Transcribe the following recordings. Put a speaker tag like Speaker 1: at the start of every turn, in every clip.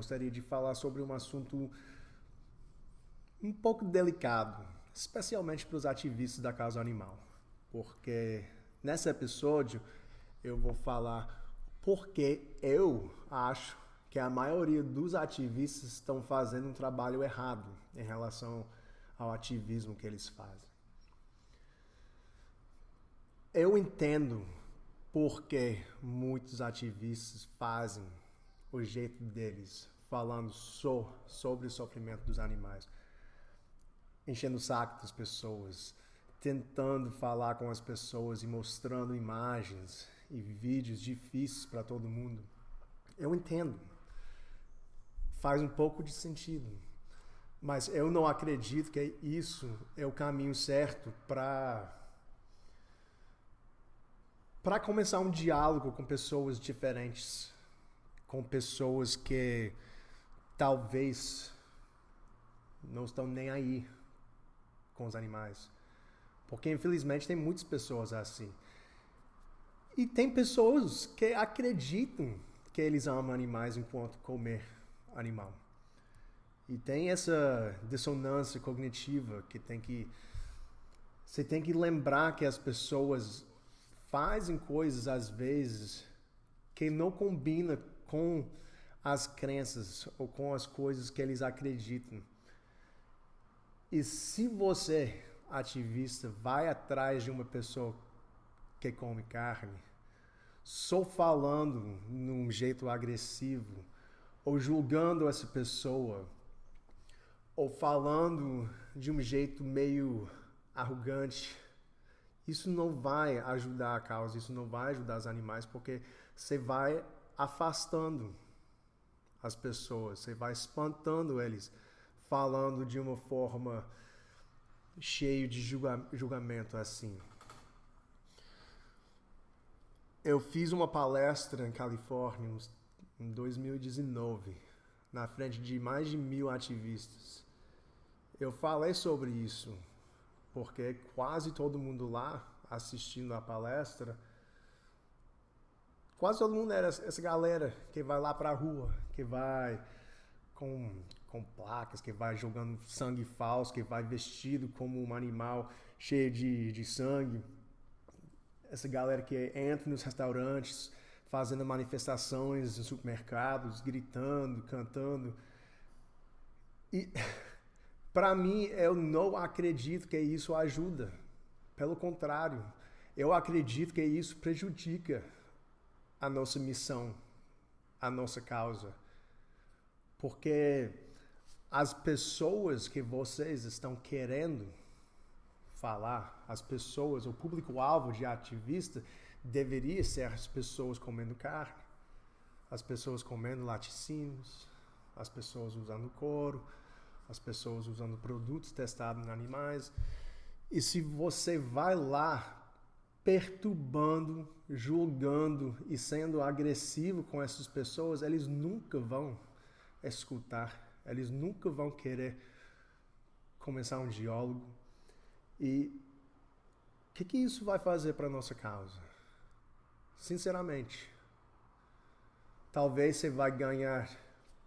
Speaker 1: gostaria de falar sobre um assunto um pouco delicado, especialmente para os ativistas da causa animal, porque nesse episódio eu vou falar porque eu acho que a maioria dos ativistas estão fazendo um trabalho errado em relação ao ativismo que eles fazem. Eu entendo porque muitos ativistas fazem o jeito deles, falando sobre o sofrimento dos animais, enchendo o saco das pessoas, tentando falar com as pessoas e mostrando imagens e vídeos difíceis para todo mundo. Eu entendo. Faz um pouco de sentido. Mas eu não acredito que isso é o caminho certo para começar um diálogo com pessoas diferentes, com pessoas que talvez não estão nem aí com os animais. Porque, infelizmente, tem muitas pessoas assim. E tem pessoas que acreditam que eles amam animais enquanto comer animal. E tem essa dissonância cognitiva que você tem que lembrar que as pessoas fazem coisas, às vezes, que não combinam com as crenças ou com as coisas que eles acreditam. E se você, ativista, vai atrás de uma pessoa que come carne, só falando num jeito agressivo, ou julgando essa pessoa, ou falando de um jeito meio arrogante, isso não vai ajudar a causa, isso não vai ajudar os animais, porque você vai afastando as pessoas, você vai espantando eles, falando de uma forma cheia de julgamento assim. Eu fiz uma palestra em Califórnia em 2019, na frente de mais de 1.000 ativistas. Eu falei sobre isso, porque quase todo mundo lá, assistindo a palestra, quase todo mundo era essa galera que vai lá pra rua, que vai com placas, que vai jogando sangue falso, que vai vestido como um animal cheio de sangue. Essa galera que entra nos restaurantes, fazendo manifestações em supermercados, gritando, cantando. E, para mim, eu não acredito que isso ajuda. Pelo contrário, eu acredito que isso prejudica a nossa missão, a nossa causa. Porque as pessoas que vocês estão querendo falar, as pessoas, o público-alvo de ativista deveria ser as pessoas comendo carne, as pessoas comendo laticínios, as pessoas usando couro, as pessoas usando produtos testados em animais. E se você vai lá perturbando, julgando e sendo agressivo com essas pessoas, eles nunca vão escutar, eles nunca vão querer começar um diálogo. E o que isso vai fazer para a nossa causa? Sinceramente, talvez você vai ganhar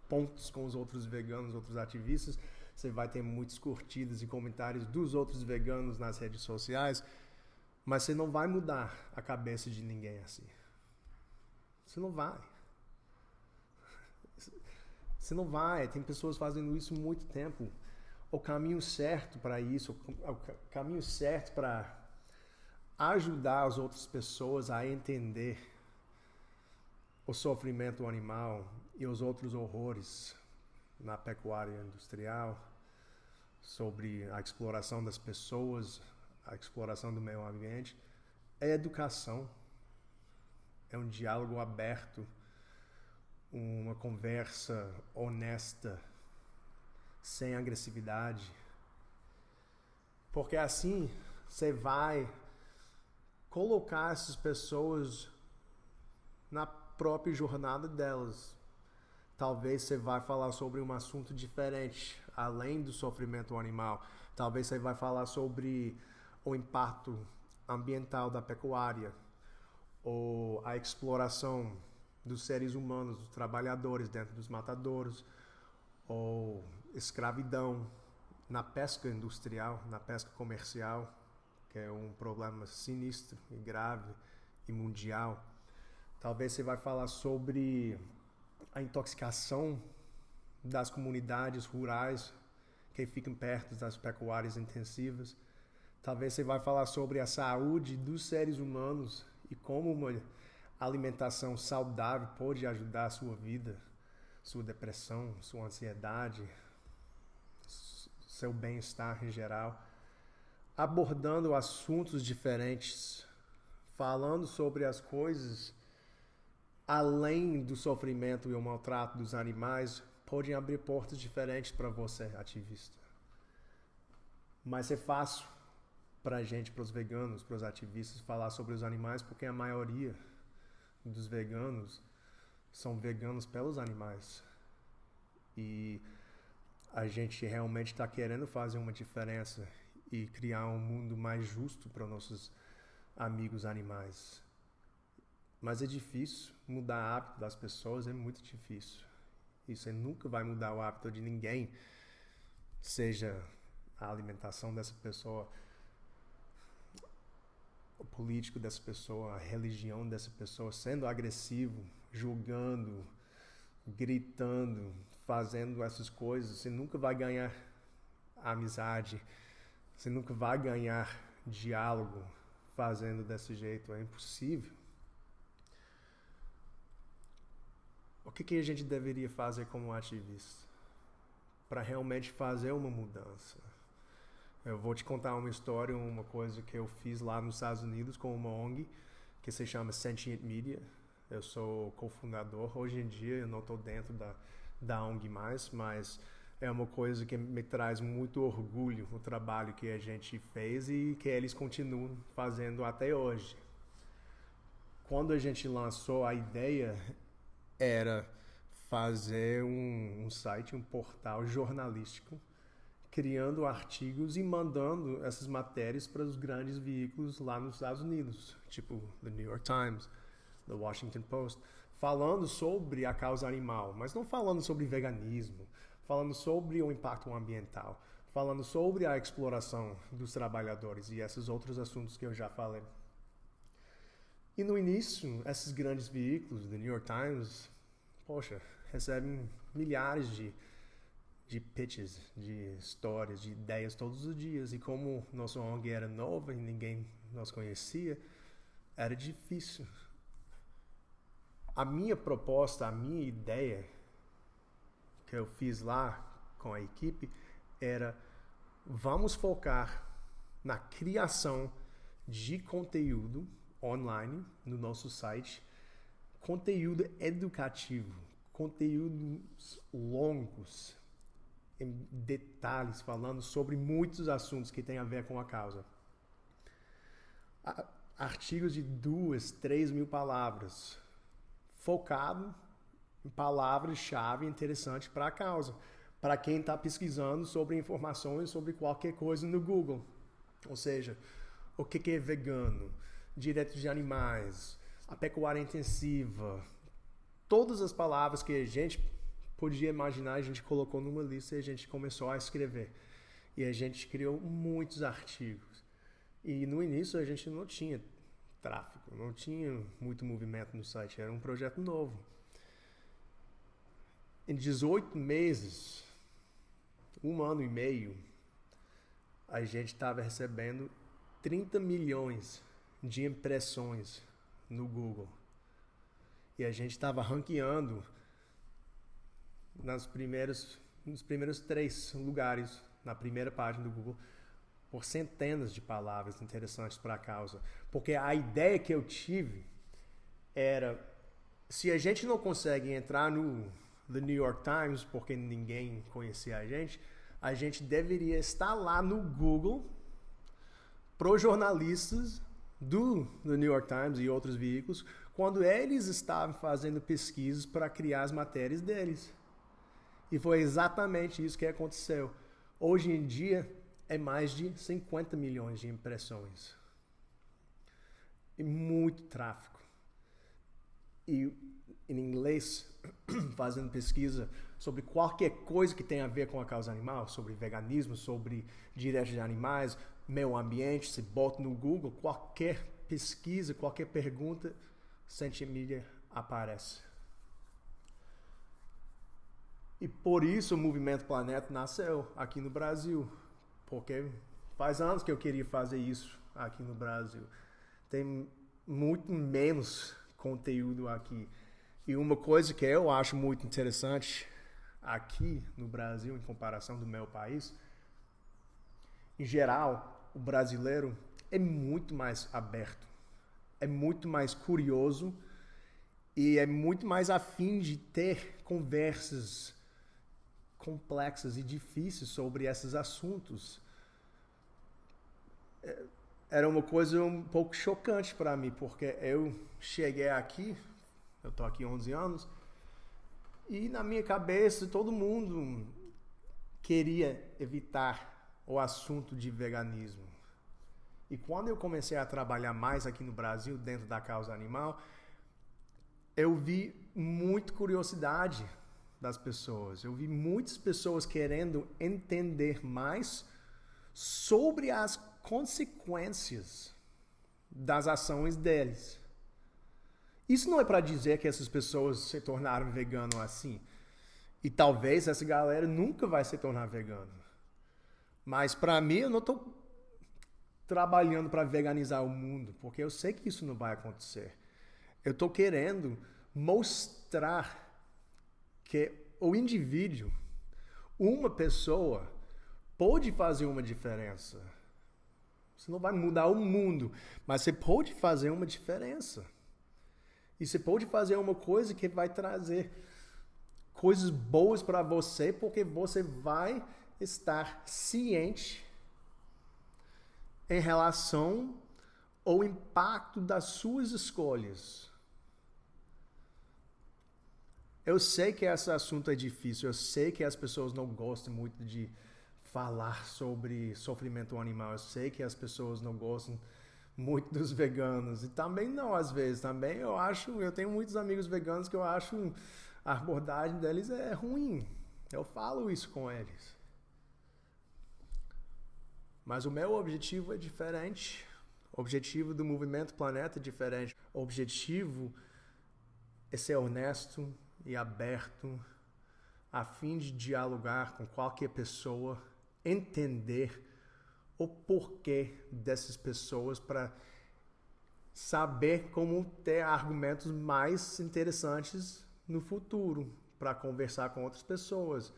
Speaker 1: pontos com os outros veganos, outros ativistas, você vai ter muitas curtidas e comentários dos outros veganos nas redes sociais, mas você não vai mudar a cabeça de ninguém assim. Você não vai. Você não vai. Tem pessoas fazendo isso há muito tempo. O caminho certo para isso, o caminho certo para ajudar as outras pessoas a entender o sofrimento animal e os outros horrores na pecuária industrial, sobre a exploração das pessoas, a exploração do meio ambiente, é educação, é um diálogo aberto, uma conversa honesta, sem agressividade. Porque assim você vai colocar essas pessoas na própria jornada delas. Talvez você vai falar sobre um assunto diferente, além do sofrimento animal. Talvez você vai falar sobre o impacto ambiental da pecuária, ou a exploração dos seres humanos, dos trabalhadores dentro dos matadouros, ou escravidão na pesca industrial, na pesca comercial, que é um problema sinistro e grave e mundial. Talvez você vai falar sobre a intoxicação das comunidades rurais que ficam perto das pecuárias intensivas. Talvez você vai falar sobre a saúde dos seres humanos e como uma alimentação saudável pode ajudar a sua vida, sua depressão, sua ansiedade, seu bem-estar em geral. Abordando assuntos diferentes, falando sobre as coisas além do sofrimento e o maltrato dos animais, podem abrir portas diferentes para você, ativista. Mas é fácil para a gente, para os veganos, para os ativistas, falar sobre os animais, porque a maioria dos veganos são veganos pelos animais. E a gente realmente está querendo fazer uma diferença e criar um mundo mais justo para nossos amigos animais. Mas é difícil mudar o hábito das pessoas, é muito difícil. E você nunca vai mudar o hábito de ninguém, seja a alimentação dessa pessoa, o político dessa pessoa, a religião dessa pessoa, sendo agressivo, julgando, gritando, fazendo essas coisas. Você nunca vai ganhar amizade, você nunca vai ganhar diálogo fazendo desse jeito, é impossível. O que a gente deveria fazer como ativista para realmente fazer uma mudança? Eu vou te contar uma história, uma coisa que eu fiz lá nos Estados Unidos com uma ONG que se chama Sentient Media. Eu sou cofundador. Hoje em dia eu não estou dentro da ONG mais, mas é uma coisa que me traz muito orgulho, o trabalho que a gente fez e que eles continuam fazendo até hoje. Quando a gente lançou, a ideia era fazer um site, um portal jornalístico, criando artigos e mandando essas matérias para os grandes veículos lá nos Estados Unidos, tipo The New York Times, The Washington Post, falando sobre a causa animal, mas não falando sobre veganismo, falando sobre o impacto ambiental, falando sobre a exploração dos trabalhadores e esses outros assuntos que eu já falei. E no início, esses grandes veículos, The New York Times, recebem milhares de pitches, de histórias, de ideias todos os dias. E como nossa ONG era nova e ninguém nos conhecia, era difícil. A minha proposta, a minha ideia que eu fiz lá com a equipe era: vamos focar na criação de conteúdo online no nosso site, conteúdo educativo, conteúdos longos, em detalhes, falando sobre muitos assuntos que têm a ver com a causa. Artigos de 2, 3 mil palavras, focado em palavras-chave interessantes para a causa, para quem está pesquisando sobre informações sobre qualquer coisa no Google. Ou seja, o que é vegano, direitos de animais, a pecuária intensiva, todas as palavras que a gente podia imaginar, a gente colocou numa lista e a gente começou a escrever. E a gente criou muitos artigos. E no início a gente não tinha tráfego, não tinha muito movimento no site, era um projeto novo. Em 18 meses, 1 ano e meio, a gente estava recebendo 30 milhões de impressões no Google. E a gente estava ranqueando nos primeiros 3 lugares na primeira página do Google por centenas de palavras interessantes para a causa. Porque a ideia que eu tive era: se a gente não consegue entrar no The New York Times porque ninguém conhecia a gente deveria estar lá no Google para os jornalistas do The New York Times e outros veículos, quando eles estavam fazendo pesquisas para criar as matérias deles. E foi exatamente isso que aconteceu. Hoje em dia, é mais de 50 milhões de impressões. E muito tráfego. E em inglês, fazendo pesquisa sobre qualquer coisa que tenha a ver com a causa animal, sobre veganismo, sobre direitos de animais, meio ambiente, se bota no Google, qualquer pesquisa, qualquer pergunta, Sentient Media aparece. E por isso o Movimento Planeta nasceu aqui no Brasil, porque faz anos que eu queria fazer isso aqui no Brasil. Tem muito menos conteúdo aqui. E uma coisa que eu acho muito interessante aqui no Brasil, em comparação do meu país, em geral, o brasileiro é muito mais aberto, é muito mais curioso e é muito mais afim de ter conversas complexas e difíceis sobre esses assuntos. Era uma coisa um pouco chocante para mim, porque eu cheguei aqui, eu tô aqui 11 anos, e na minha cabeça todo mundo queria evitar o assunto de veganismo. E quando eu comecei a trabalhar mais aqui no Brasil, dentro da causa animal, eu vi muita curiosidade das pessoas. Eu vi muitas pessoas querendo entender mais sobre as consequências das ações deles. Isso não é para dizer que essas pessoas se tornaram veganos assim. E talvez essa galera nunca vai se tornar vegano. Mas para mim, eu não estou trabalhando para veganizar o mundo, porque eu sei que isso não vai acontecer. Eu estou querendo mostrar que o indivíduo, uma pessoa, pode fazer uma diferença. Você não vai mudar o mundo, mas você pode fazer uma diferença. E você pode fazer uma coisa que vai trazer coisas boas para você, porque você vai estar ciente em relação ao impacto das suas escolhas. Eu sei que esse assunto é difícil, eu sei que as pessoas não gostam muito de falar sobre sofrimento animal, eu sei que as pessoas não gostam muito dos veganos, e também não, às vezes, também eu tenho muitos amigos veganos que eu acho a abordagem deles é ruim, eu falo isso com eles. Mas o meu objetivo é diferente, o objetivo do Movimento Planeta é diferente, o objetivo é ser honesto e aberto, a fim de dialogar com qualquer pessoa, entender o porquê dessas pessoas para saber como ter argumentos mais interessantes no futuro para conversar com outras pessoas.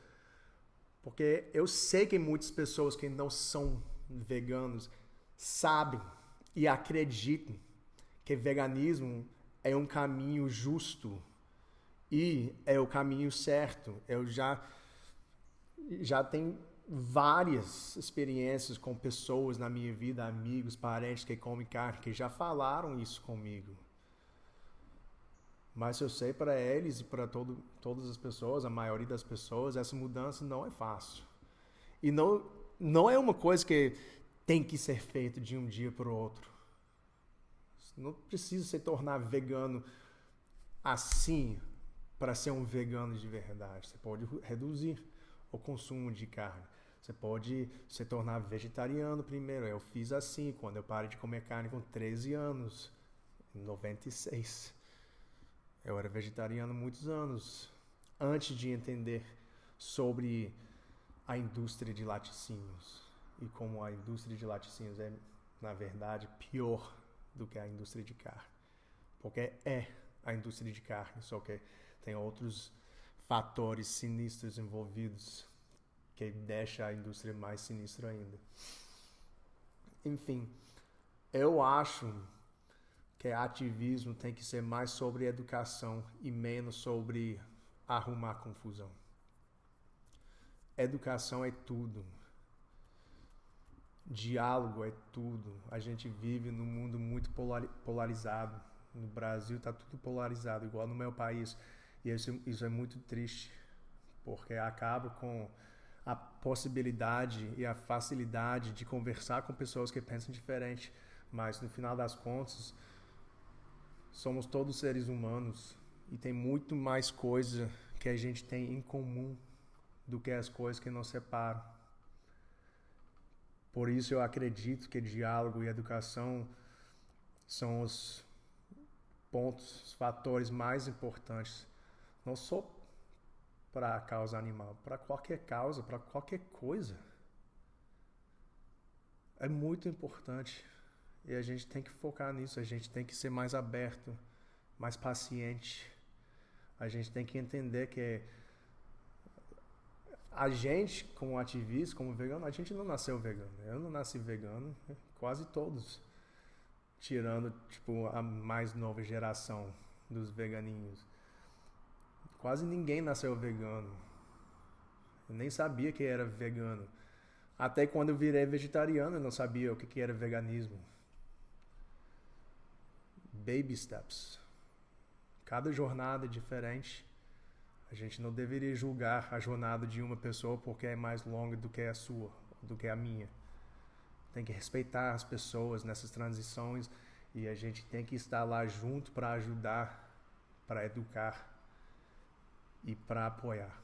Speaker 1: Porque eu sei que muitas pessoas que não são veganos sabem e acreditam que veganismo é um caminho justo e é o caminho certo. Eu já tenho várias experiências com pessoas na minha vida, amigos, parentes que comem carne, que já falaram isso comigo. Mas eu sei para eles e para todas as pessoas, a maioria das pessoas, essa mudança não é fácil. E não é uma coisa que tem que ser feita de um dia para o outro. Não precisa se tornar vegano assim para ser um vegano de verdade. Você pode reduzir o consumo de carne. Você pode se tornar vegetariano primeiro. Eu fiz assim, quando eu parei de comer carne com 13 anos, em 96. Eu era vegetariano há muitos anos, antes de entender sobre a indústria de laticínios. E como a indústria de laticínios é, na verdade, pior do que a indústria de carne. Porque é a indústria de carne, só que tem outros fatores sinistros envolvidos que deixa a indústria mais sinistra ainda. Enfim, eu acho que ativismo tem que ser mais sobre educação e menos sobre arrumar confusão. Educação é tudo. Diálogo é tudo. A gente vive num mundo muito polarizado. No Brasil está tudo polarizado, igual no meu país. E isso é muito triste, porque acaba com a possibilidade e a facilidade de conversar com pessoas que pensam diferente. Mas no final das contas, somos todos seres humanos E tem muito mais coisa que a gente tem em comum do que as coisas que nos separam. Por isso eu acredito que diálogo e educação são os pontos, os fatores mais importantes. Não só para a causa animal, para qualquer causa, para qualquer coisa. É muito importante. E a gente tem que focar nisso, a gente tem que ser mais aberto, mais paciente. A gente tem que entender que a gente, como ativista, como vegano, a gente não nasceu vegano. Eu não nasci vegano, quase todos. Tirando, tipo, a mais nova geração dos veganinhos. Quase ninguém nasceu vegano. Eu nem sabia que era vegano. Até quando eu virei vegetariano, eu não sabia o que era veganismo. Baby steps. Cada jornada é diferente. A gente não deveria julgar a jornada de uma pessoa porque é mais longa do que a sua, do que a minha. Tem que respeitar as pessoas nessas transições e a gente tem que estar lá junto para ajudar, para educar e para apoiar.